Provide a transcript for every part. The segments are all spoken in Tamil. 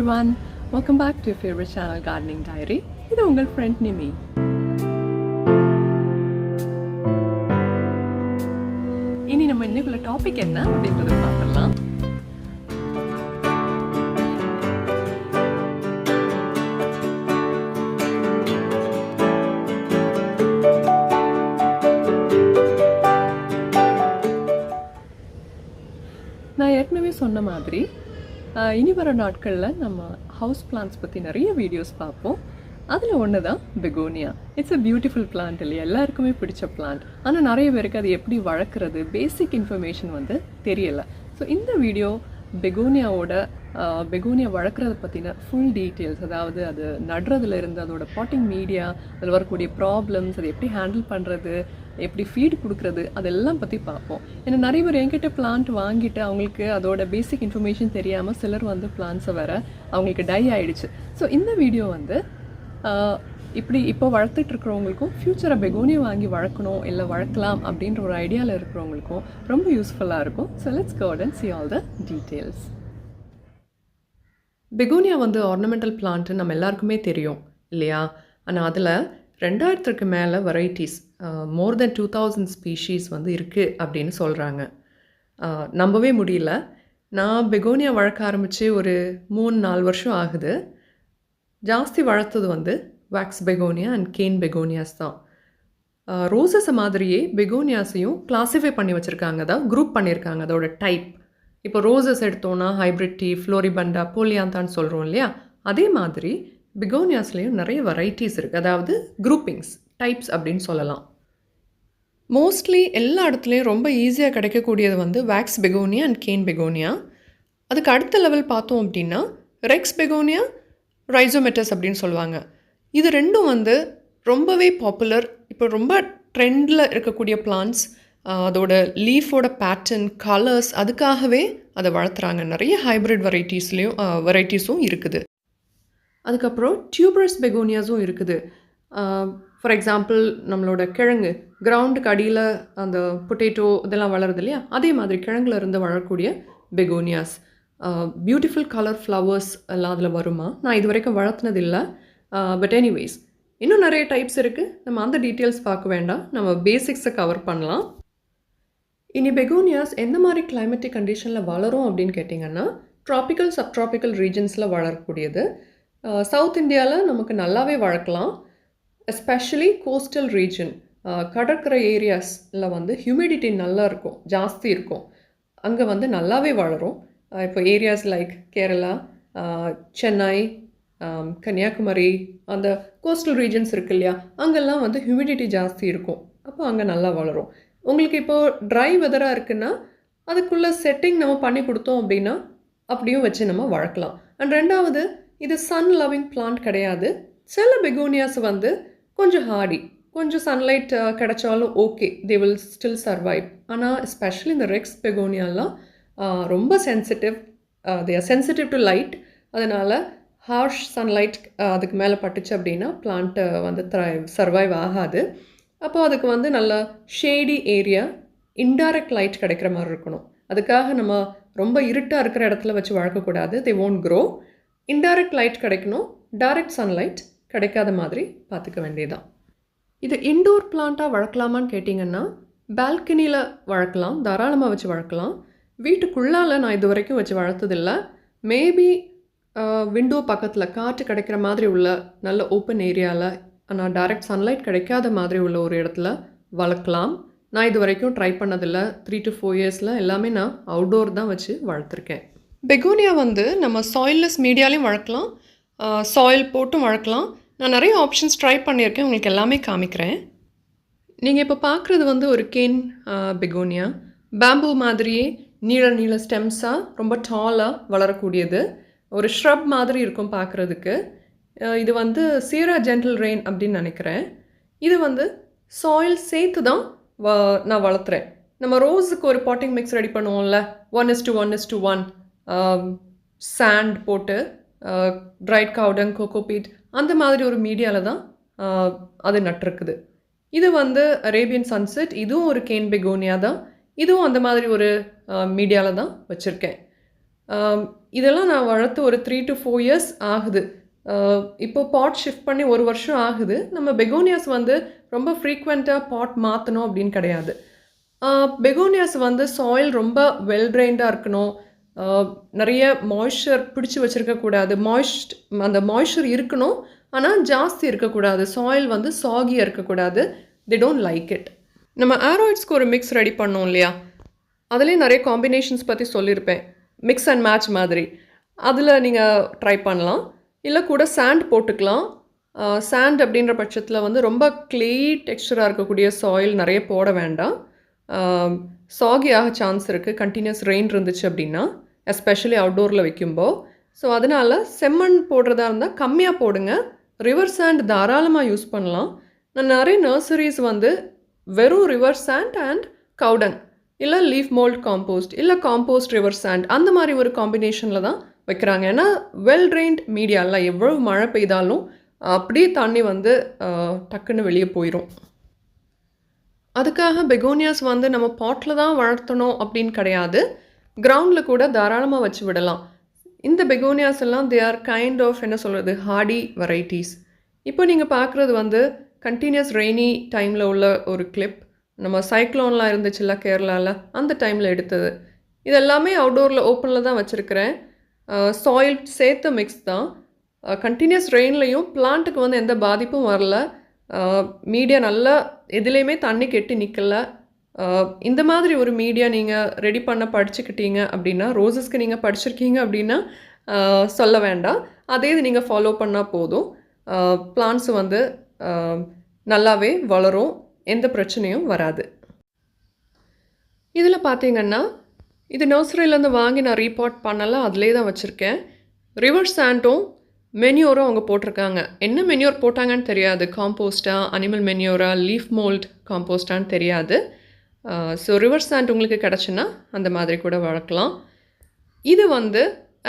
everyone, welcome back to your favorite channel Gardening Diary. இது உங்கள் friend Nimi. இனி நம்ம இன்னைக்குள்ள டாபிக் என்ன அப்படிங்கறத பார்க்கலாம். நான் ஏற்கனவே சொன்ன மாதிரி இனி வர நாட்களில் நம்ம ஹவுஸ் பிளான்ட்ஸ் பற்றி நிறைய வீடியோஸ் பார்ப்போம். அதில் ஒன்று தான் begonia. It's a beautiful plant இல்லையா, எல்லாருக்குமே பிடிச்ச பிளான்ட். ஆனால் நிறைய பேருக்கு அது எப்படி வளர்க்குறது, பேசிக் இன்ஃபர்மேஷன் வந்து தெரியலை. ஸோ இந்த வீடியோ பெகோனியா வளர்க்குறத பற்றின ஃபுல் டீட்டெயில்ஸ், அதாவது அது நடுறதுல இருந்து அதோட பாட்டிங் மீடியா, அதில் வரக்கூடிய ப்ராப்ளம்ஸ், அதை எப்படி ஹேண்டில் பண்ணுறது, எப்படி ஃபீட் கொடுக்குறது, அதெல்லாம் பற்றி பார்ப்போம். ஏன்னா நிறைய பேர் என்கிட்ட பிளான்ட் வாங்கிட்டு அவங்களுக்கு அதோட பேசிக் இன்ஃபர்மேஷன் தெரியாமல் சிலர் வந்து பிளான்ட்ஸை வர அவங்களுக்கு டை ஆகிடுச்சு. ஸோ இந்த வீடியோ வந்து இப்போ வளர்த்துட்டு இருக்கிறவங்களுக்கும் ஃப்யூச்சரை பெகோனியா வாங்கி வளர்க்கணும் இல்லை வளர்க்கலாம் அப்படின்ற ஒரு ஐடியாவில் இருக்கிறவங்களுக்கும் ரொம்ப யூஸ்ஃபுல்லாக இருக்கும். So let's go and see all the details. Begonia வந்து ஆர்னமெண்டல் பிளான்ட்டு நம்ம எல்லாருக்குமே தெரியும் இல்லையா. ஆனால் அதில் 2000க்கு மேலே வெரைட்டிஸ், மோர் தென் 2000 ஸ்பீஷீஸ் வந்து இருக்குது அப்படின்னு சொல்கிறாங்க. நம்பவே முடியல. நான் பெகோனியா வளர்க்க ஆரம்பித்து ஒரு 3-4 வருஷம் ஆகுது. ஜாஸ்தி வளர்த்தது வந்து wax begonia and can begonias தான். ரோசஸை மாதிரியே பெகோனியாஸையும் கிளாஸிஃபை பண்ணி வச்சுருக்காங்க, தான் குரூப் பண்ணியிருக்காங்க அதோட டைப். இப்போ ரோசஸ் எடுத்தோன்னா ஹைப்ரிட் டீ, ஃப்ளோரிபண்டா, போலியாந்தான்னு சொல்கிறோம் இல்லையா, அதே மாதிரி பெகோனியாஸ்லேயும் நிறைய வெரைட்டிஸ் இருக்குது, அதாவது குரூப்பிங்ஸ், டைப்ஸ் அப்படின்னு சொல்லலாம். மோஸ்ட்லி எல்லா இடத்துலையும் ரொம்ப ஈஸியாக கிடைக்கக்கூடியது வந்து wax begonia and can begonia. அதுக்கு அடுத்த லெவல் பார்த்தோம் அப்படின்னா ரெக்ஸ் பெகோனியா, ரைசோமெட்டஸ் அப்படின்னு சொல்லுவாங்க. இது ரெண்டும் வந்து ரொம்பவே பாப்புலர், இப்போ ரொம்ப ட்ரெண்டில் இருக்கக்கூடிய பிளான்ட்ஸ். அதோட லீஃபோட பேட்டர்ன், கலர்ஸ், அதுக்காகவே அதை வளர்த்துறாங்க. நிறைய ஹைப்ரிட் வெரைட்டிஸும் இருக்குது. அதுக்கப்புறம் டியூபரஸ் பெகோனியாஸும் இருக்குது. ஃபார் எக்ஸாம்பிள் நம்மளோட கிழங்கு, கிரவுண்டுக்கு அடியில் அந்த பொட்டேட்டோ இதெல்லாம் வளருது இல்லையா, அதே மாதிரி கிழங்குல இருந்து வளரக்கூடிய பெகோனியாஸ். பியூட்டிஃபுல் கலர் ஃப்ளவர்ஸ் எல்லாம் அதில் வருமா, நான் இது வரைக்கும் வளர்த்துனதில்லை. பட் எனிவேஸ் இன்னும் நிறைய டைப்ஸ் இருக்குது. நம்ம அந்த டீட்டெயில்ஸ் பார்க்க வேண்டாம், நம்ம பேசிக்ஸை கவர் பண்ணலாம். இனி பெகோனியாஸ் எந்த மாதிரி கிளைமேட்டிக் கண்டிஷனில் வளரும் அப்படின்னு கேட்டிங்கன்னா, ட்ராபிக்கல் சப்ட்ராபிக்கல் ரீஜன்ஸில் வளரக்கூடியது. சவுத் இந்தியாவில் நமக்கு நல்லாவே வளர்க்கலாம். எஸ்பெஷலி கோஸ்டல் ரீஜன், கடற்கரை ஏரியாஸில் வந்து ஹியூமிடிட்டி நல்லா இருக்கும், ஜாஸ்தி இருக்கும், அங்கே வந்து நல்லாவே வளரும். இப்போ ஏரியாஸ் லைக் கேரளா, சென்னை, கன்னியாகுமரி, அந்த கோஸ்டல் ரீஜன்ஸ் இருக்கு இல்லையா, அங்கெல்லாம் வந்து ஹியூமிடிட்டி ஜாஸ்தி இருக்கும், அப்போ அங்கே நல்லா வளரும். உங்களுக்கு இப்போது ட்ரை வெதராக இருக்குன்னா அதுக்குள்ளே செட்டிங் நம்ம பண்ணி கொடுத்தோம் அப்படின்னா அப்படியும் வச்சு நம்ம வளர்க்கலாம். அண்ட் ரெண்டாவது, இது சன் லவ்விங் பிளான்ட் கிடையாது. சில பெகோனியாஸ் வந்து கொஞ்சம் ஹார்டி, கொஞ்சம் சன்லைட் கிடைச்சாலும் okay, they will still survive. ஆனால் எஸ்பெஷலி இந்த ரெக்ஸ் பெகோனியாலாம் ரொம்ப sensitive, they are sensitive to light. அதனால் ஹார்ஷ் சன்லைட் அதுக்கு மேலே பட்டுச்சு அப்படின்னா பிளான்ட்டை வந்து சர்வைவ் ஆகாது. அப்போ அதுக்கு வந்து நல்ல ஷேடி ஏரியா, இன்டைரக்ட் லைட் கிடைக்கிற மாதிரி இருக்கணும். அதுக்காக நம்ம ரொம்ப இருட்டாக இருக்கிற இடத்துல வச்சு வளர்க்கக்கூடாது, they won't grow. Indirect light கிடைக்கணும், டைரக்ட் சன்லைட் கிடைக்காத மாதிரி பார்த்துக்க வேண்டியதான். இது இன்டோர் பிளான்ட்டாக வளர்க்கலாமான்னு கேட்டிங்கன்னா பால்கனியில் வளர்க்கலாம், தாராளமாக வச்சு வளர்க்கலாம். வீட்டுக்குள்ளால் நான் இது வரைக்கும் வச்சு வளர்த்ததில்லை. மேபி விண்டோ பக்கத்தில் காற்று கிடைக்கிற மாதிரி உள்ள நல்ல ஓப்பன் ஏரியாவில், ஆனால் டைரக்ட் சன்லைட் கிடைக்காத மாதிரி உள்ள ஒரு இடத்துல வளர்க்கலாம். நான் இது வரைக்கும் ட்ரை பண்ணதில்லை. 3 to 4 இயர்ஸில் எல்லாமே நான் அவுட்டோர் தான் வச்சு வளர்த்துருக்கேன். பெகோனியா வந்து நம்ம சாயில்லெஸ் மீடியாலையும் வளர்க்கலாம், சாயில் போட்டும் வளர்க்கலாம். நான் நிறைய ஆப்ஷன்ஸ் ட்ரை பண்ணியிருக்கேன், உங்களுக்கு எல்லாமே காமிக்கிறேன். நீங்கள் இப்போ பார்க்குறது வந்து ஒரு கேன் பெகோனியா. பேம்பூ மாதிரியே நீள ஸ்டெம்ஸாக ரொம்ப டாலாக வளரக்கூடியது. ஒரு ஷ்ரப் மாதிரி இருக்கும் பார்க்குறதுக்கு. இது வந்து சீரா ஜென்டில் ரெயின் அப்படின்னு நினைக்கிறேன். இது வந்து சாயில் சேர்த்து தான் நான் வளர்த்துறேன். நம்ம ரோஸுக்கு ஒரு பாட்டிங் மிக்ஸ் ரெடி பண்ணுவோம்ல, 1:1:1 சாண்ட் போட்டு ட்ரைட் கவுடங், கோகோபீட், அந்த மாதிரி ஒரு மீடியாவில் தான் அது நட்டிருக்குது. இது வந்து அரேபியன் சன்செட், இதுவும் ஒரு கேன் பெகோனியா தான். இதுவும் அந்த மாதிரி ஒரு மீடியாவில் தான் வச்சுருக்கேன். இதெல்லாம் நான் வளர்த்து ஒரு 3 to 4 இயர்ஸ் ஆகுது. இப்போ பாட் ஷிஃப்ட் பண்ணி 1 வருஷம் ஆகுது. நம்ம பெகோனியாஸ் வந்து ரொம்ப ஃப்ரீக்வெண்ட்டா பாட் மாத்தணும் அப்படின்னு கிடையாது. பெகோனியாஸ் வந்து சாயில் ரொம்ப வெல் ட்ரெயின்டா இருக்கணும். அ நெறைய மாய்ஸ்சர் பிடிச்சு வச்சிருக்கக்கூடாது. அந்த மாய்ஸ்சர் இருக்கணும். ஆனா ஜாஸ்தி இருக்கக்கூடாது. சாயில் வந்து சாகியா இருக்கக்கூடாது. They don't like it. நம்ம ஆரோய்ட்ஸ்க்கு ஒரு மிக்ஸ் ரெடி பண்ணோம் இல்லையா? அதுலேயும் நிறைய காம்பினேஷன்ஸ் பற்றி சொல்லியிருப்பேன். மிக்ஸ் அண்ட் மேட்ச் மாதிரி. அதில் நீங்கள் ட்ரை பண்ணலாம். இல்லை கூட சாண்ட் போட்டுக்கலாம். சாண்ட் அப்படின்ற பட்சத்தில் வந்து ரொம்ப க்ளே டெக்ஸ்சராக இருக்கக்கூடிய சாயில் நிறைய போட வேண்டாம். சாகி ஆக சான்ஸ் இருக்குது கண்டினியூஸ் ரெயின் இருந்துச்சு அப்படின்னா, எஸ்பெஷலி அவுட்டோரில் வைக்கும்போ. ஸோ அதனால் செம்மண் போடுறதா இருந்தால் கம்மியாக போடுங்க. ரிவர் சாண்ட் தாராளமாக யூஸ் பண்ணலாம். நான் நிறைய நர்சரிஸ் வந்து வெறும் ரிவர் சாண்ட் அண்ட் கவுடங் இல்லை லீஃப் மோல்ட் காம்போஸ்ட் இல்லை காம்போஸ்ட் ரிவர் சாண்ட் அந்த மாதிரி ஒரு காம்பினேஷனில் தான் வைக்கிறாங்க. ஏன்னா வெல் ட்ரெயின்ட் மீடியாவில் எவ்வளவு மழை பெய்தாலும் அப்படியே தண்ணி வந்து டக்குன்னு வெளியே போயிடும். அதுக்காக பெகோனியாஸ் வந்து நம்ம பாட்டில் தான் வளர்த்தணும் அப்படின்னு கிடையாது. கிரவுண்டில் கூட தாராளமாக வச்சு விடலாம். இந்த பெகோனியாஸ் எல்லாம் தே ஆர் கைண்ட் ஆஃப் என்ன சொல்கிறது ஹார்டி வெரைட்டிஸ். இப்போ நீங்கள் பார்க்குறது வந்து கண்டினியூஸ் ரெய்னி டைமில் உள்ள ஒரு கிளிப். நம்ம சைக்ளோன்லாம் இருந்துச்சுல்ல கேரளாவில், அந்த டைமில் எடுத்தது. இது எல்லாமே அவுட்டோரில் ஓப்பனில் தான் வச்சுருக்கிறேன். சாயில் சேர்த்த மிக்ஸ் தான். கண்டினியூஸ் ரெயின்லையும் பிளான்ட்டுக்கு வந்து எந்த பாதிப்பும் வரல. மீடியா நல்லா எதுலேயுமே தண்ணி கெட்டி நிற்கல. இந்த மாதிரி ஒரு மீடியா நீங்கள் ரெடி பண்ண படிச்சுக்கிட்டீங்க அப்படின்னா, ரோசஸ்க்கு நீங்கள் படிச்சிருக்கீங்க அப்படின்னா சொல்ல வேண்டாம். அதே இது நீங்கள் ஃபாலோ பண்ணால் போதும். பிளான்ட்ஸ் வந்து நல்லாவே வளரும். எந்த பிரச்சனையும் வராது. இதில் பார்த்தீங்கன்னா இது நர்சரியிலேருந்து வாங்கி நான் ரீபாட் பண்ணலாம். அதிலே தான் வச்சுருக்கேன். ரிவர் சாண்டும் மென்யூரும் அவங்க போட்டிருக்காங்க. என்ன மென்யூர் போட்டாங்கன்னு தெரியாது. காம்போஸ்டா, அனிமல் மென்யூரா, லீஃப் மோல்ட் காம்போஸ்டான்னு தெரியாது. ஸோ ரிவர் சாண்ட் உங்களுக்கு கிடச்சுன்னா அந்த மாதிரி கூட வளர்க்கலாம். இது வந்து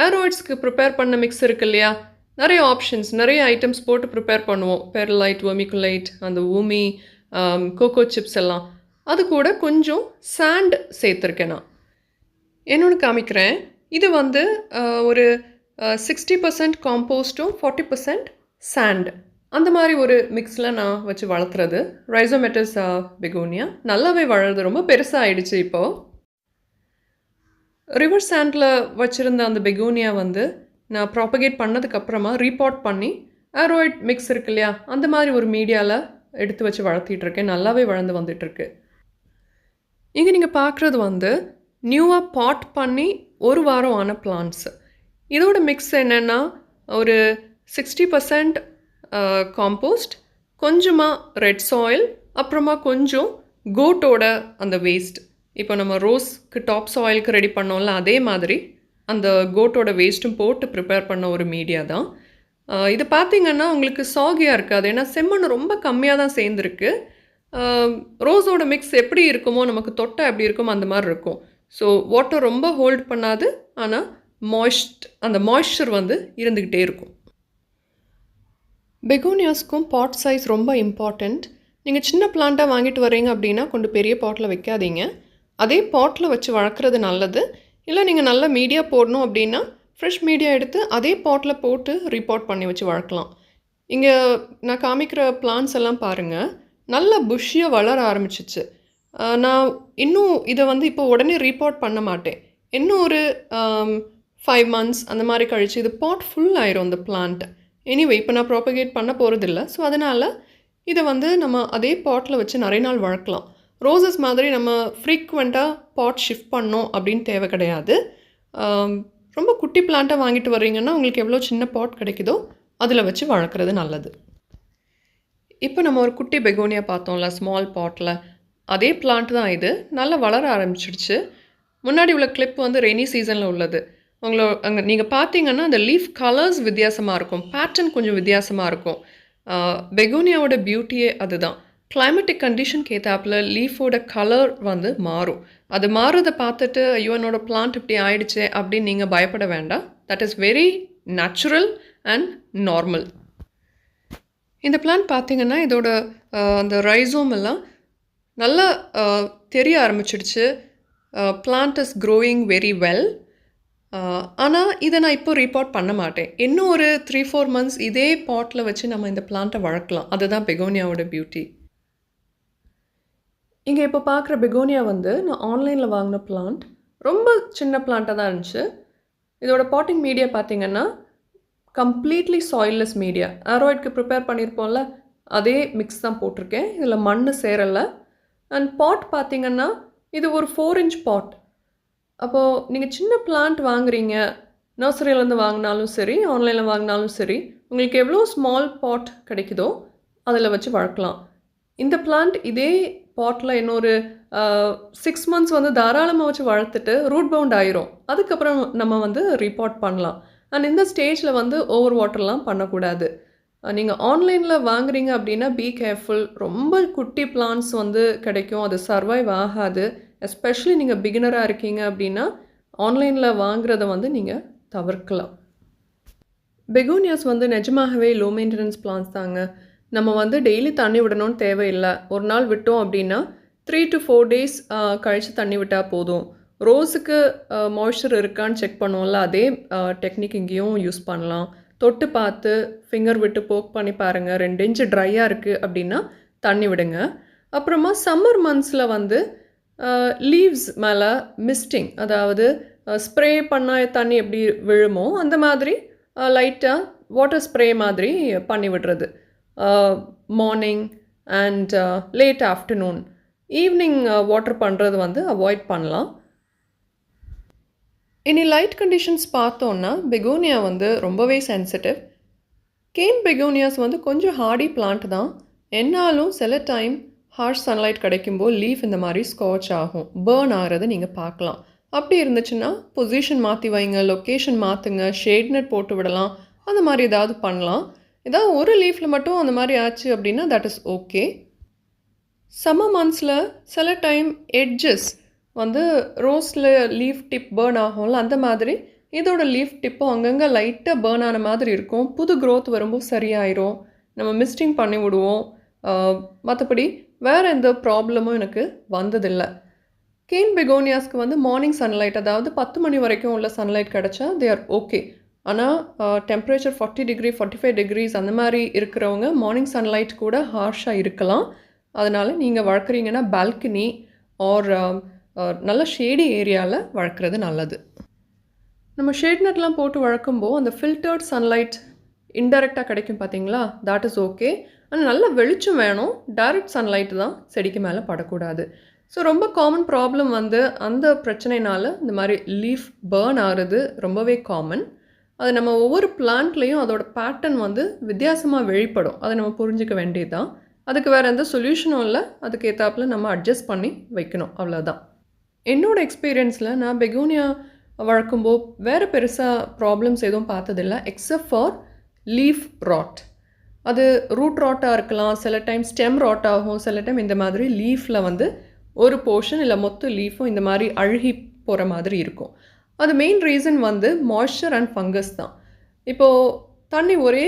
ஆரோய்ட்ஸ்க்கு ப்ரிப்பேர் பண்ண மிக்ஸ் இருக்கு இல்லையா? நிறைய ஆப்ஷன்ஸ், நிறைய ஐட்டம்ஸ் போட்டு ப்ரிப்பேர் பண்ணுவோம். பெர்லைட், வெர்மிகுலைட், அந்த ஊமி, கோகோ சிப்ஸ் எல்லாம். அது கூட கொஞ்சம் சாண்ட் சேர்த்துருக்கேன் நான். என்னொன்று காமிக்கிறேன். இது வந்து ஒரு 60% காம்போஸ்ட்டும் 40% சாண்ட் அந்த மாதிரி ஒரு மிக்ஸில் நான் வச்சு வளர்த்துறது. ரைசோமெட்டஸ் பெகோனியா நல்லாவே வளருது. ரொம்ப பெருசாக ஆயிடுச்சு இப்போது. ரிவர் சாண்டில் வச்சுருந்த அந்த பெகோனியா வந்து நான் ப்ராப்பகேட் பண்ணதுக்கப்புறமா ரீபாட் பண்ணி ஆரோய்ட் மிக்ஸ் இருக்கு இல்லையா, அந்த மாதிரி ஒரு மீடியாவில் எடுத்து வச்சு வளர்த்திட்ருக்கேன். நல்லாவே வளர்ந்து வந்துட்டுருக்கு. இங்கே நீங்கள் பார்க்குறது வந்து நியூவாக பாட் பண்ணி 1 வாரம் ஆன பிளான்ட்ஸு. இதோட மிக்ஸ் என்னென்னா ஒரு 60% காம்போஸ்ட், கொஞ்சமாக ரெட் சாயில், அப்புறமா கொஞ்சம் கோட்டோட அந்த வேஸ்ட். இப்போ நம்ம ரோஸ்க்கு டாப் சாயிலுக்கு ரெடி பண்ணோம்ல, அதே மாதிரி அந்த கோட்டோட வேஸ்ட்டும் போட்டு ப்ரிப்பேர் பண்ண ஒரு மீடியா தான். இது பார்த்திங்கன்னா உங்களுக்கு சாகியாக இருக்காது. ஏன்னா செம்மண் ரொம்ப கம்மியாக தான் சேர்ந்துருக்கு. ரோஸோட மிக்ஸ் எப்படி இருக்குமோ, நமக்கு தொட்டை எப்படி இருக்குமோ அந்த மாதிரி இருக்கும். ஸோ வாட்டர் ரொம்ப ஹோல்ட் பண்ணாது. ஆனால் அந்த மாய்ஸ்சர் வந்து இருந்துக்கிட்டே இருக்கும். பெகோனியாஸ்க்கும் பாட் சைஸ் ரொம்ப இம்பார்ட்டண்ட். நீங்கள் சின்ன பிளான்ட்டாக வாங்கிட்டு வரீங்க அப்படின்னா கொண்டு பெரிய பாட்டில் வைக்காதீங்க. அதே பாட்டில் வச்சு வளர்க்குறது நல்லது. இல்லை நீங்கள் நல்ல மீடியா போடணும் அப்படின்னா ஃப்ரெஷ் மீடியா எடுத்து அதே பாட்டில் போட்டு ரீபாட் பண்ணி வச்சு வளர்க்கலாம். இங்கே நான் காமிக்கிற பிளான்ட்ஸ் எல்லாம் பாருங்கள், நல்ல புஷ்ஷியாக வளர ஆரம்பிச்சிச்சு. நான் இன்னும் இதை வந்து இப்போ உடனே ரீபாட் பண்ண மாட்டேன். இன்னும் ஒரு 5 months அந்த மாதிரி கழிச்சு இது பாட் ஃபுல் ஆயிரும் இந்த பிளான்ட். எனிவே இப்போ நான் ப்ராப்பகேட் பண்ண போகிறதில்ல. ஸோ அதனால் இதை வந்து நம்ம அதே பாட்டில் வச்சு நிறைய நாள் வளர்க்கலாம். ரோசஸ் மாதிரி நம்ம ஃப்ரீக்வெண்ட்டாக பாட் ஷிஃப்ட் பண்ணோம் அப்படின்னு தேவை கிடையாது. ரொம்ப குட்டி பிளான்ட்டாக வாங்கிட்டு வர்றீங்கன்னா உங்களுக்கு எவ்வளோ சின்ன பாட் கிடைக்குதோ அதில் வச்சு வளர்க்குறது நல்லது. இப்போ நம்ம ஒரு குட்டி பெகோனியா பார்த்தோம்ல ஸ்மால் பாட்டில், அதே பிளான்ட் தான் இது. நல்லா வளர ஆரம்பிச்சிடுச்சு. முன்னாடி உள்ள கிளிப் வந்து ரெய்னி சீசனில் உள்ளது. அங்கே நீங்கள் பார்த்தீங்கன்னா அந்த லீஃப் கலர்ஸ் வித்தியாசமாக இருக்கும், பேட்டர்ன் கொஞ்சம் வித்தியாசமாக இருக்கும். பெகோனியாவோட பியூட்டியே அதுதான். கிளைமேட்டிக் கண்டிஷனுக்கு ஏற்றாப்புல லீஃபோட கலர் வந்து மாறும். அது மாறுறதை பார்த்துட்டு ஐயோ என்னோட பிளான்ட் இப்படி ஆயிடுச்சு அப்படின்னு நீங்கள் பயப்பட வேண்டாம். That is very natural and normal. இந்த பிளான்ட் பார்த்தீங்கன்னா இதோட அந்த ரைசோம் எல்லாம் நல்லா தெரிய ஆரம்பிச்சிடுச்சு. Plant is growing very well. ஆனால் இதை நான் இப்போ ரிப்போர்ட் பண்ண மாட்டேன். இன்னும் ஒரு 3-4 மந்த்ஸ் இதே பாட்டில் வச்சு நம்ம இந்த பிளான்ட்டை வளர்க்கலாம். அதுதான் பெகோனியாவோட பியூட்டி. இங்கே இப்போ பார்க்குற பெகோனியா வந்து நான் ஆன்லைனில் வாங்கின பிளான்ட். ரொம்ப சின்ன பிளான்ட்டாக தான் இருந்துச்சு. இதோட பாட்டிங் மீடியா பார்த்தீங்கன்னா கம்ப்ளீட்லி சாயில்லெஸ் மீடியா. ஆரோய்டுக்கு ப்ரிப்பேர் பண்ணியிருப்போம்ல, அதே மிக்ஸ் தான் போட்டிருக்கேன். இதில் மண் சேரலை. அண்ட் பாட் பார்த்தீங்கன்னா இது ஒரு 4 இன்ச் பாட். அப்போது நீங்கள் சின்ன பிளான்ட் வாங்குறீங்க, நர்சரியிலேருந்து வாங்கினாலும் சரி, ஆன்லைனில் வாங்கினாலும் சரி, உங்களுக்கு எவ்வளோ ஸ்மால் பாட் கிடைக்குதோ அதில் வச்சு வளர்க்கலாம். இந்த பிளான்ட் இதே பாட்டில் இன்னொரு 6 மந்த்ஸ் வந்து தாராளமாக வச்சு வளர்த்துட்டு ரூட் பவுண்ட் ஆயிரும். அதுக்கப்புறம் நம்ம வந்து ரீபாட் பண்ணலாம். அண்ட் இந்த ஸ்டேஜில் வந்து ஓவர் வாட்டர்லாம் பண்ணக்கூடாது. நீங்கள் ஆன்லைனில் வாங்குறீங்க அப்படின்னா பி கேர்ஃபுல். ரொம்ப குட்டி பிளான்ட்ஸ் வந்து கிடைக்கும், அது சர்வைவ் ஆகாது. எஸ்பெஷலி நீங்கள் பிகினராக இருக்கீங்க அப்படின்னா ஆன்லைனில் வாங்குறத வந்து நீங்கள் தவிர்க்கலாம். பெகோனியாஸ் வந்து நிஜமாகவே லோ மெயின்டெனன்ஸ் பிளான்ஸ் தாங்க. நம்ம வந்து டெய்லி தண்ணி விடணும்னு தேவையில்லை. ஒரு நாள் விட்டோம் அப்படின்னா 3 to 4 டேஸ் கழித்து தண்ணி விட்டால் போதும். ரோஸுக்கு மாய்ஸ்சர் இருக்கான்னு செக் பண்ணுவோம்ல, அதே டெக்னிக் இங்கேயும் யூஸ் பண்ணலாம். தொட்டு பார்த்து ஃபிங்கர் விட்டு போக் பண்ணி பாருங்கள். 2 இன்ச்சு ட்ரையாக இருக்குது அப்படின்னா தண்ணி விடுங்க. அப்புறமா சம்மர் மந்த்ஸில் வந்து லீவ்ஸ் மேலே மிஸ்டிங், அதாவது ஸ்ப்ரே பண்ணால் தண்ணி எப்படி விழுமோ அந்த மாதிரி லைட்டாக வாட்டர் ஸ்ப்ரே மாதிரி பண்ணி விடுறது. Morning and late afternoon. Evening water பண்ணுறது வந்து அவாய்ட் பண்ணலாம். இனி லைட் கண்டிஷன்ஸ் பார்த்தோன்னா பெகோனியா வந்து ரொம்பவே சென்சிட்டிவ். கேன் பெகோனியாஸ் வந்து கொஞ்சம் ஹார்டி பிளான்ட் தான். என்னாலும் சில டைம் ஹார்ஷ் சன்லைட் கிடைக்கும்போது லீஃப் இந்த மாதிரி ஸ்காட்ச் ஆகும், பேர்ன் ஆகிறத நீங்கள் பார்க்கலாம். அப்படி இருந்துச்சுன்னா பொசிஷன் மாற்றி வைங்க, லொக்கேஷன் மாற்றுங்க, ஷேட் நெட் போட்டு விடலாம், அந்த மாதிரி ஏதாவது பண்ணலாம். ஏதாவது ஒரு லீஃபில் மட்டும் அந்த மாதிரி ஆச்சு அப்படின்னா தட் இஸ் ஓகே. சம்மர் மந்த்ஸில் சில டைம் எட்ஜஸ் வந்து ரோஸில் லீஃப் டிப் பேர்ன் ஆகும்ல, அந்த மாதிரி இதோட லீஃப் டிப்பும் அங்கங்கே லைட்டாக பேர்ன் ஆன மாதிரி இருக்கும். புது க்ரோத் வரும்போது சரியாயிரும். நம்ம மிஸ்டிங் பண்ணி விடுவோம். மற்றபடி வேறு எந்த ப்ராப்ளமும் எனக்கு வந்ததில்லை. கேன் பெகோனியாஸ்க்கு வந்து மார்னிங் சன்லைட், அதாவது 10 மணி வரைக்கும் உள்ள சன்லைட் கிடச்சா தே ஆர் ஓகே. ஆனால் டெம்பரேச்சர் 40 டிகிரி 45 டிகிரிஸ் அந்த மாதிரி இருக்கிறவங்க மார்னிங் சன்லைட் கூட ஹார்ஷாக இருக்கலாம். அதனால் நீங்கள் வளர்க்குறீங்கன்னா பால்கனி ஆர் நல்ல ஷேடி ஏரியாவில் வளர்க்குறது நல்லது. நம்ம ஷேட் நெட்லாம் போட்டு வளர்க்கும்போது அந்த ஃபில்டர்ட் சன்லைட் இன்டெரக்டாக கிடைக்கும் பார்த்தீங்களா, தட் இஸ் ஓகே. ஆனால் நல்ல வெளிச்சம் வேணும். டைரக்ட் சன்லைட் தான் செடிக்கு மேலே படக்கூடாது. ஸோ ரொம்ப காமன் ப்ராப்ளம் வந்து அந்த பிரச்சனைனால இந்த மாதிரி லீஃப் பேர்ன் ஆகிறது ரொம்பவே காமன். அது நம்ம ஒவ்வொரு பிளான்ட்லேயும் அதோட பேட்டர்ன் வந்து வித்தியாசமாக வெளிப்படும். அதை நம்ம புரிஞ்சிக்க வேண்டியது தான். அதுக்கு வேறு எந்த சொல்யூஷனும் இல்லை. அதுக்கு ஏற்றாப்புல நம்ம அட்ஜஸ்ட் பண்ணி வைக்கணும், அவ்வளோதான். என்னோடய எக்ஸ்பீரியன்ஸில் நான் பெகோனியா வளர்க்கும்போது வேறு பெருசாக ப்ராப்ளம்ஸ் எதுவும் பார்த்ததில்லை, எக்ஸப்ட் ஃபார் லீஃப் ராட். அது ரூட் ராட்டாக இருக்கலாம், சில டைம் ஸ்டெம் ராட் ஆகும், சில டைம் இந்த மாதிரி லீஃபில் வந்து ஒரு போர்ஷன் இல்லை மொத்த லீஃபும் இந்த மாதிரி அழுகி போகிற மாதிரி இருக்கும். அது மெயின் ரீசன் வந்து மாய்ஸ்சர் அண்ட் ஃபங்கஸ் தான். இப்போது தண்ணி ஒரே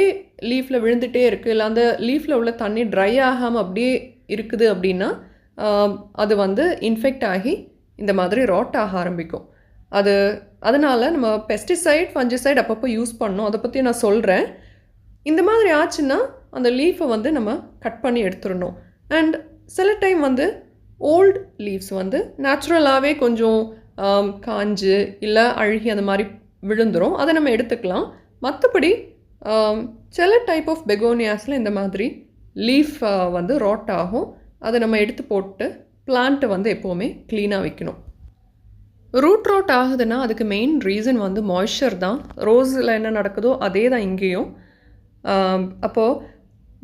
லீஃபில் விழுந்துகிட்டே இருக்குது, இல்லை அந்த லீஃபில் உள்ள தண்ணி ட்ரை ஆகாமல் அப்படியே இருக்குது அப்படின்னா அது வந்து இன்ஃபெக்ட் ஆகி இந்த மாதிரி ராட் ஆக ஆரம்பிக்கும். அதனால் நம்ம பெஸ்டிசைட் ஃபங்கிசைட் அப்பப்போ யூஸ் பண்ணோம், அதை பற்றி நான் சொல்கிறேன். இந்த மாதிரி ஆச்சுன்னா அந்த லீஃபை வந்து நம்ம கட் பண்ணி எடுத்துடணும். அண்ட் சில டைம் வந்து ஓல்டு லீவ்ஸ் வந்து நேச்சுரலாகவே கொஞ்சம் காஞ்சு இல்லை அழுகி அந்த மாதிரி விழுந்துடும், அதை நம்ம எடுத்துக்கலாம். மற்றபடி சில டைப் ஆஃப் பெகோனியாஸில் இந்த மாதிரி லீஃப் வந்து ராட் ஆகும். அதை நம்ம எடுத்து போட்டு பிளான்ட்டை வந்து எப்போவுமே க்ளீனாக வைக்கணும். ரூட் ராட் ஆகுதுன்னா அதுக்கு மெயின் ரீசன் வந்து மாய்ஸ்சர் தான். ரோஸில் என்ன நடக்குதோ அதே தான் இங்கேயும். அப்போது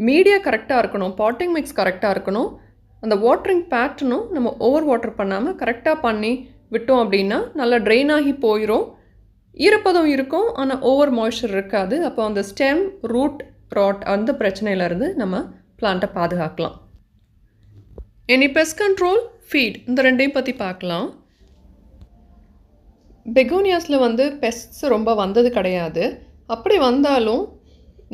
மீடியா கரெக்டாக இருக்கணும், பாட்டிங் மிக்ஸ் கரெக்டாக இருக்கணும், அந்த வாட்டரிங் பேட்டர்னும் நம்ம ஓவர் வாட்டர் பண்ணாமல் கரெக்டாக பண்ணி விட்டோம் அப்படின்னா நல்லா ட்ரெயின் ஆகி போயிடும். ஈரப்பதம் இருக்கும், ஆனால் ஓவர் மாய்ஸ்சர் இருக்காது. அப்போ அந்த ஸ்டெம் ரூட் ராட் அந்த பிரச்சனையிலேருந்து நம்ம பிளான்ட்டை பாதுகாக்கலாம். இனி பெஸ்ட் கண்ட்ரோல், ஃபீட், இந்த ரெண்டையும் பற்றி பார்க்கலாம். பெகோனியாஸில் வந்து பெஸ்ட்ஸ் ரொம்ப வந்தது கிடையாது. அப்படி வந்தாலும்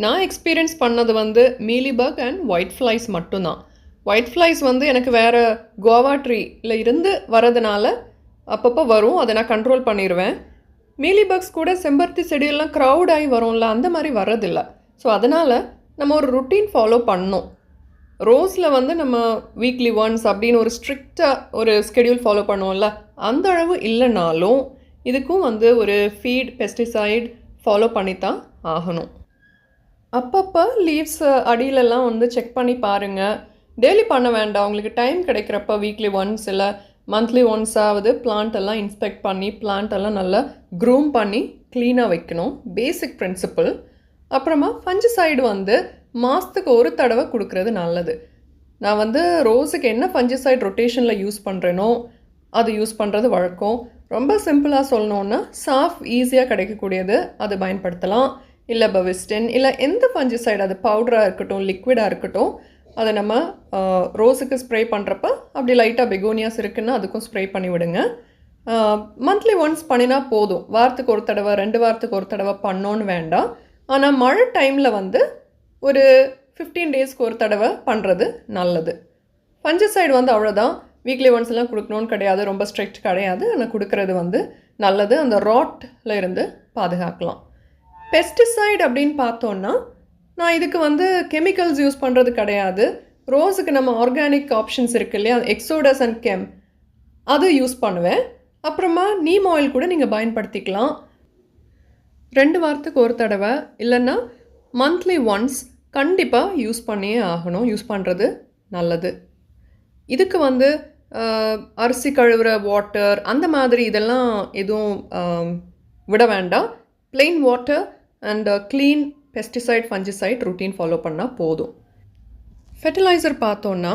நான் எக்ஸ்பீரியன்ஸ் பண்ணது வந்து மீலிபக் அண்ட் ஒயிட் ஃப்ளைஸ் மட்டும்தான். ஒயிட் ஃப்ளைஸ் வந்து எனக்கு வேறு கோவா ட்ரீயில் இருந்து வரதுனால அப்பப்போ வரும், அதை நான் கண்ட்ரோல் பண்ணிடுவேன். மீலிபக்ஸ் கூட செம்பருத்தி செடியெல்லாம் க்ரௌட் ஆகி வரும்ல, அந்த மாதிரி வர்றதில்ல. ஸோ அதனால் நம்ம ஒரு ருட்டீன் ஃபாலோ பண்ணணும். ரோஸில் வந்து நம்ம வீக்லி ஒன்ஸ் அப்படின்னு ஒரு ஸ்ட்ரிக்டாக ஒரு ஸ்கெடியூல் ஃபாலோ பண்ணுவோம்ல, அந்த அளவு இல்லைனாலும் இதுக்கும் வந்து ஒரு ஃபீட் பெஸ்டிசைட் ஃபாலோ பண்ணித்தான் ஆகணும். அப்பப்போ லீவ்ஸ் அடியிலெல்லாம் வந்து செக் பண்ணி பாருங்கள். டெய்லி பண்ண வேண்டாம், உங்களுக்கு டைம் கிடைக்கிறப்ப வீக்லி ஒன்ஸ் இல்லை மந்த்லி ஒன்ஸாவது பிளான்ட்டெல்லாம் இன்ஸ்பெக்ட் பண்ணி பிளான்ட்டெல்லாம் நல்லா க்ரூம் பண்ணி க்ளீனாக வைக்கணும். பேசிக் பிரின்சிபிள். அப்புறமா ஃபஞ்சிசைடு வந்து மாதத்துக்கு ஒரு தடவை கொடுக்குறது நல்லது. நான் வந்து ரோஸுக்கு என்ன ஃபஞ்சிசைட் ரொட்டேஷனில் யூஸ் பண்ணுறேனோ அது யூஸ் பண்ணுறது வழக்கம். ரொம்ப சிம்பிளாக சொல்லணுன்னா சாஃப் ஈஸியாக கிடைக்கக்கூடியது அது பயன்படுத்தலாம். இல்லை பவிஸ்டின் இல்லை எந்த ஃபஞ்சிசைடு, அது பவுடராக இருக்கட்டும் லிக்விடாக இருக்கட்டும், அதை நம்ம ரோஸுக்கு ஸ்ப்ரே பண்ணுறப்ப அப்படி லைட்டாக பெகோனியாஸ் இருக்குன்னா அதுக்கும் ஸ்ப்ரே பண்ணி விடுங்க. மந்த்லி ஒன்ஸ் பண்ணினா போதும். வாரத்துக்கு ஒரு தடவை 2 வாரத்துக்கு ஒரு தடவை பண்ணோன்னு வேண்டாம். ஆனால் மழை டைமில் வந்து ஒரு 15 டேஸ்க்கு ஒரு தடவை பண்ணுறது நல்லது. ஃபஞ்சிசைடு வந்து அவ்வளோதான், வீக்லி ஒன்ஸ் எல்லாம் கொடுக்கணும்னு கிடையாது, ரொம்ப ஸ்ட்ரிக்ட் கிடையாது. ஆனால் கொடுக்கறது வந்து நல்லது, அந்த ராட்டில் இருந்து பாதுகாக்கலாம். பெஸ்டிசைடு அப்படின்னு பார்த்தோன்னா நான் இதுக்கு வந்து கெமிக்கல்ஸ் யூஸ் பண்ணுறது கிடையாது. ரோஸுக்கு நம்ம ஆர்கானிக் ஆப்ஷன்ஸ் இருக்குது இல்லையா, எக்ஸோடஸ் அண்ட் கெம், அது யூஸ் பண்ணுவேன். அப்புறமா நீம் ஆயில் கூட நீங்கள் பயன்படுத்திக்கலாம். 2 வாரத்துக்கு ஒரு தடவை இல்லைன்னா மந்த்லி ஒன்ஸ் கண்டிப்பாக யூஸ் பண்ணியே ஆகணும். யூஸ் பண்ணுறது நல்லது. இதுக்கு வந்து அரிசி கழுவுற வாட்டர் அந்த மாதிரி இதெல்லாம் எதுவும் விட வேண்டாம். plain water and clean pesticide fungicide routine follow பண்ணால் போதும். ஃபெர்டிலைசர் பார்த்தோன்னா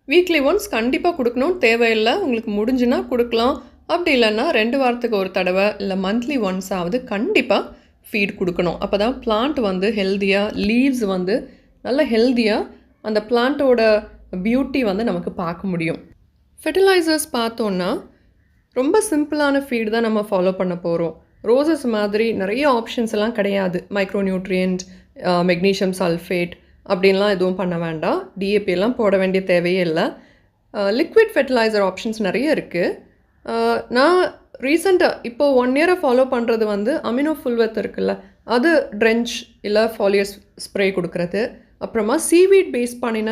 வீக்லி ஒன்ஸ் கண்டிப்பாக கொடுக்கணும் தேவையில்லை. உங்களுக்கு முடிஞ்சுன்னா கொடுக்கலாம். அப்படி இல்லைன்னா 2 வாரத்துக்கு ஒரு தடவை இல்லை மந்த்லி ஒன்ஸாவது கண்டிப்பாக ஃபீட் கொடுக்கணும். அப்போ தான் பிளான்ட் வந்து ஹெல்த்தியாக, லீவ்ஸ் வந்து நல்ல ஹெல்த்தியாக, அந்த பிளான்ட்டோட பியூட்டி வந்து நமக்கு பார்க்க முடியும். ஃபெர்டிலைசர்ஸ் பார்த்தோன்னா ரொம்ப சிம்பிளான ஃபீட் தான் நம்ம ஃபாலோ பண்ண போகிறோம். ரோசஸ் மாதிரி நிறைய ஆப்ஷன்ஸ் எல்லாம் கிடையாது. மைக்ரோநியூட்ரியன்ட், மெக்னீஷியம் சல்ஃபேட் அப்படின்லாம் எதுவும் பண்ண வேண்டாம். டிஏபி எல்லாம் போட வேண்டிய தேவையே இல்லை. லிக்விட் ஃபெர்டிலைசர் ஆப்ஷன்ஸ் நிறைய இருக்குது. நான் ரீசெண்டாக இப்போது 1 இயரை ஃபாலோ பண்ணுறது வந்து அமினோ ஃபுல்வெத் இருக்குல்ல, அது ட்ரென்ச் இல்லை ஃபாலியர் ஸ்ப்ரே கொடுக்குறது. அப்புறமா சீவீட் பேஸ் பண்ணின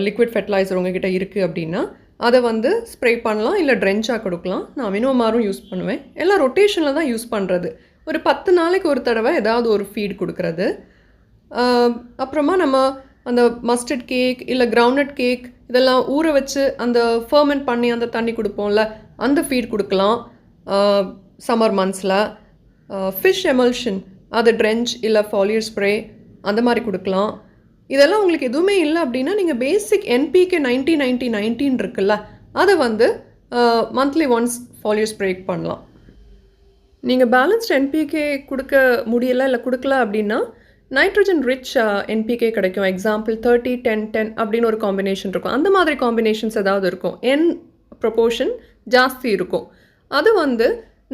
லிக்விட் ஃபெர்டிலைசர் உங்ககிட்ட இருக்குது அப்படின்னா அதை வந்து ஸ்ப்ரே பண்ணலாம், இல்லை ட்ரென்ச்சாக கொடுக்கலாம். நான் அமினோ மாரும் யூஸ் பண்ணுவேன். எல்லாம் ரொட்டேஷனில் தான் யூஸ் பண்ணுறது. ஒரு 10 நாளைக்கு ஒரு தடவை ஏதாவது ஒரு ஃபீட் கொடுக்குறது. அப்புறமா நம்ம அந்த மஸ்டர்ட் கேக் இல்லை கிரவுண்ட்நட் கேக் இதெல்லாம் ஊற வச்சு அந்த ஃபர்மெண்ட் பண்ணி அந்த தண்ணி கொடுப்போம்ல, அந்த ஃபீட் கொடுக்கலாம் சம்மர் மந்த்ஸில். ஃபிஷ் எமல்ஷன், அது ட்ரென்ச் இல்லை ஃபாலியர் ஸ்ப்ரே அந்த மாதிரி கொடுக்கலாம். இதெல்லாம் உங்களுக்கு எதுவுமே இல்லை அப்படின்னா நீங்கள் பேசிக் என்பிகே 90-90-19 இருக்குல்ல, அதை வந்து மந்த்லி ஒன்ஸ் ஃபாலியர் ஸ்ப்ரே பண்ணலாம். நீங்கள் பேலன்ஸ்ட் என்பிகே கொடுக்க முடியலை இல்லை கொடுக்கல அப்படின்னா நைட்ரஜன் ரிச் என்பிகே கிடைக்கும். எக்ஸாம்பிள் 30-10-10 அப்படின்னு ஒரு காம்பினேஷன் இருக்கும். அந்த மாதிரி காம்பினேஷன்ஸ் ஏதாவது இருக்கும், என் ப்ரொபோர்ஷன் ஜாஸ்தி இருக்கும். அது வந்து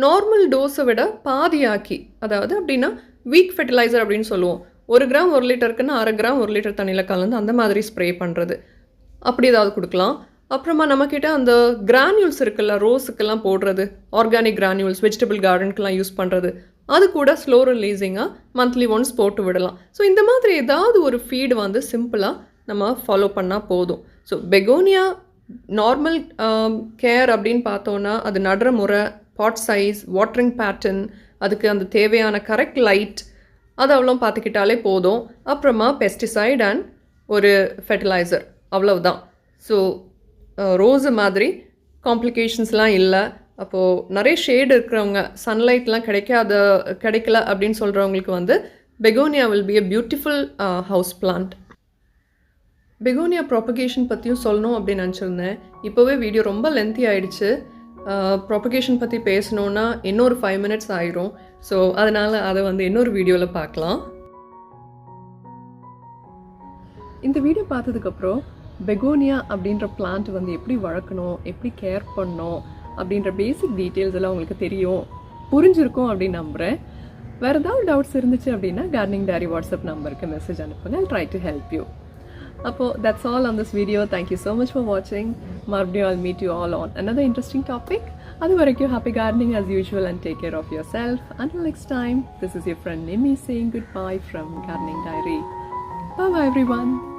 நார்மல் டோஸை விட பாதியாக்கி, அதாவது அப்படின்னா வீக் ஃபெர்டிலைசர் அப்படின்னு சொல்லுவோம். 1 கிராம் 1 லிட்டருக்குன்னு 1/2 கிராம் 1 லிட்டர் தண்ணியில் கலந்து அந்த மாதிரி ஸ்ப்ரே பண்ணுறது, அப்படி ஏதாவது கொடுக்கலாம். அப்புறமா நம்மக்கிட்ட அந்த கிரானியூல்ஸ் இருக்குல்ல, ரோஸுக்கெல்லாம் போடுறது, ஆர்கானிக் கிரானியூல்ஸ் வெஜிடபிள் கார்டனுக்கெல்லாம் யூஸ் பண்ணுறது, அது கூட ஸ்லோ ரிலீஸிங்காக மந்த்லி ஒன்ஸ் போட்டு விடலாம். ஸோ இந்த மாதிரி ஏதாவது ஒரு ஃபீடு வந்து சிம்பிளாக நம்ம ஃபாலோ பண்ணால் போதும். ஸோ பெகோனியா நார்மல் கேர் அப்படின்னு பார்த்தோன்னா அது நடுற முறை, பாட் சைஸ், வாட்டரிங் பேட்டர்ன், அதுக்கு அந்த தேவையான கரெக்ட் லைட், அது அவ்வளோ பார்த்துக்கிட்டாலே போதும். அப்புறமா பெஸ்டிசைட் அண்ட் ஒரு ஃபெர்டிலைசர், அவ்வளவுதான். ஸோ ரோஸு மாதிரி காம்ப்ளிகேஷன்ஸ்லாம் இல்லை. அப்போது நிறைய ஷேடு இருக்கிறவங்க, சன்லைட்லாம் கிடைக்கல அப்படின்னு சொல்கிறவங்களுக்கு வந்து begonia will be a beautiful house plant. Begonia propagation பற்றியும் சொல்லணும் அப்படின்னு நினச்சிருந்தேன். இப்போவே வீடியோ ரொம்ப லென்த்தி ஆகிடுச்சு. ப்ராபகேஷன் பற்றி பேசணுன்னா இன்னொரு 5 minutes ஆயிரும். ஸோ அதனால் அதை வந்து இன்னொரு வீடியோவில் பார்க்கலாம். இந்த வீடியோ பார்த்ததுக்கப்புறம் பெகோனியா அப்படின்ற பிளான்ட் வந்து எப்படி வளர்க்கணும், எப்படி கேர் பண்ணணும் அப்படின்ற பேசிக் டீட்டெயில்ஸ் எல்லாம் உங்களுக்கு தெரியும், புரிஞ்சிருக்கும் அப்படின்னு நம்புகிறேன். வேறு ஏதாவது டவுட்ஸ் இருந்துச்சு அப்படின்னா கார்டனிங் டைரி வாட்ஸ்அப் நம்பருக்கு மெசேஜ் அனுப்புங்க. I'll try to help you. அப்போது that's all on this video. Thank you so much for watching. மறுபடியும் I'll meet you all on another interesting topic. அது வரைக்கும் happy gardening as usual and take care of yourself. Until next time, this is your friend Nimi saying goodbye from Gardening Diary. Bye bye everyone.